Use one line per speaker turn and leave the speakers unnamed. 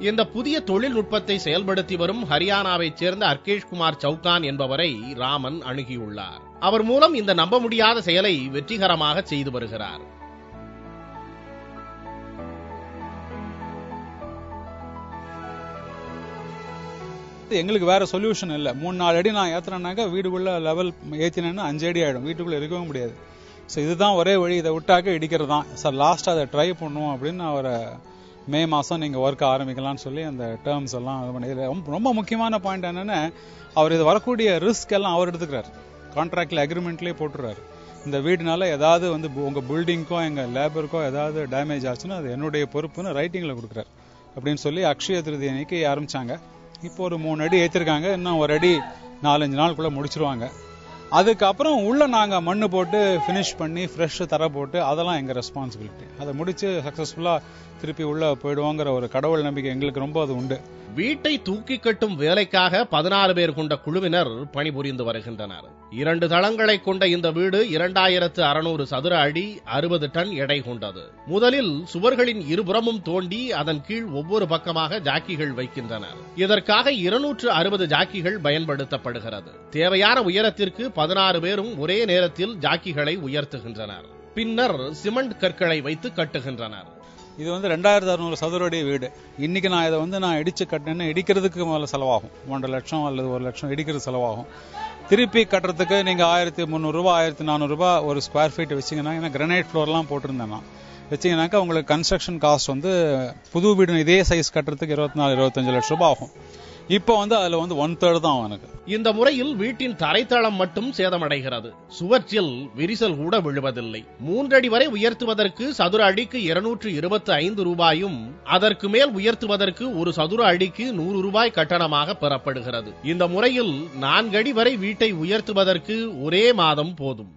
இந்த புதிய தொழில்நுட்பத்தை செயல்படுத்தி வரும் ஹரியானாவைச் சேர்ந்த அர்கேஷ் குமார் சவுகான் என்பவரை ராமன் அணுகியுள்ளார். அவர் மூலம் இந்த நம்ப முடியாத செயலை வெற்றிகரமாக செய்து வருகிறார்.
எங்களுக்கு வேற சொல்யூஷன் இல்ல. 3-4 அடி நான் ஏத்துறேன்னாக்க வீடுக்குள்ள லெவல் ஏத்தினேன்னா 5 அடி ஆயிடும், வீட்டுக்குள்ள இருக்கவும் முடியாது. ஸோ இதுதான் ஒரே வழி, இதை விட்டாக்க இடிக்கிறது தான் சார். லாஸ்ட் அதை ட்ரை பண்ணுவோம் அப்படின்னு அவரை மே மாசம் நீங்க ஒர்க் ஆரம்பிக்கலாம்னு சொல்லி அந்த டேர்ம்ஸ் எல்லாம் இது பண்ணி. ரொம்ப முக்கியமான பாயிண்ட் என்னன்னா, அவர் இது வரக்கூடிய ரிஸ்க் எல்லாம் அவர் எடுத்துக்கிறார். கான்ட்ராக்ட்ல அக்ரிமெண்ட்லயே போட்டுறாரு. இந்த வீடுனால ஏதாவது உங்க பில்டிங்க்கோ எங்க லேபருக்கோ ஏதாவது டேமேஜ் ஆச்சுன்னா அது என்னுடைய பொறுப்புன்னு ரைட்டிங்ல கொடுக்குறாரு அப்படின்னு சொல்லி அக்ஷய திருதி அன்னைக்கு ஆரம்பிச்சாங்க. இப்போ ஒரு 3 அடி ஏற்றிருக்காங்க. இன்னும் ஒரு அடி 4-5 நாளுக்குள்ள முடிச்சிருவாங்க. அதுக்கப்புறம் உள்ள நாங்க மண்ணு போட்டு பினிஷ் பண்ணி ஃப்ரெஷ் தர போட்டு அதெல்லாம் எங்க ரெஸ்பான்சிபிலிட்டி. அதை முடிச்சு சக்சஸ்ஃபுல்லா திருப்பி உள்ள போயிடுவோங்கிற ஒரு கடவுள் நம்பிக்கை எங்களுக்கு ரொம்ப அது உண்டு.
வீட்டை தூக்கி கட்டும் வேலைக்காக 16 பேர் கொண்ட குழுவினர் பணிபுரிந்து வருகின்றனர். 2 தளங்களை கொண்ட இந்த வீடு 2600 சதுர அடி 60 டன் எடை கொண்டது. முதலில் சுவர்களின் இருபுறமும் தோண்டி அதன் கீழ் ஒவ்வொரு பக்கமாக ஜாக்கிகள் வைக்கின்றனர். இதற்காக 260 ஜாக்கிகள் பயன்படுத்தப்படுகிறது. தேவையான உயரத்திற்கு 16 பேரும் ஒரே நேரத்தில் ஜாக்கிகளை உயர்த்துகின்றனர். பின்னர் சிமெண்ட் கற்களை வைத்து கட்டுகின்றனர்.
இது 2600 சதுர அடி வீடு. இன்னைக்கு நான் இதை நான் இடிச்சு கட்டினேன்னா இடிக்கிறதுக்கு முதல்ல செலவாகும் 1.5 லட்சம் அல்லது 1 லட்சம் இடிக்கிறது செலவாகும். திருப்பி கட்டுறதுக்கு நீங்க 1300 ரூபாய் 1400 ரூபாய் ஒரு ஸ்கொயர் ஃபீட் வச்சீங்கன்னா, ஏன்னா கிரானைட் ஃப்ளோர்லாம் போட்டிருந்தேன்னா வச்சீங்கன்னாக்கா உங்களுக்கு கன்ஸ்ட்ரக்ஷன் காஸ்ட் புது வீடு இதே சைஸ் கட்டுறதுக்கு 24-25 லட்சம் ரூபாய் ஆகும். இப்போ அதுல 1/3 தான் எனக்கு.
இந்த முறையில் வீட்டின் தரைத்தளம் மட்டும் சேதமடைகிறது. சுவற்றில் விரிசல் கூட விழுவதில்லை. 3 அடி வரை உயர்த்துவதற்கு சதுர அடிக்கு 225 ரூபாயும், அதற்கு மேல் உயர்த்துவதற்கு ஒரு சதுர அடிக்கு 100 ரூபாய் கட்டணமாக பெறப்படுகிறது. இந்த முறையில் 4 அடி வரை வீட்டை உயர்த்துவதற்கு ஒரே மாதம் போதும்.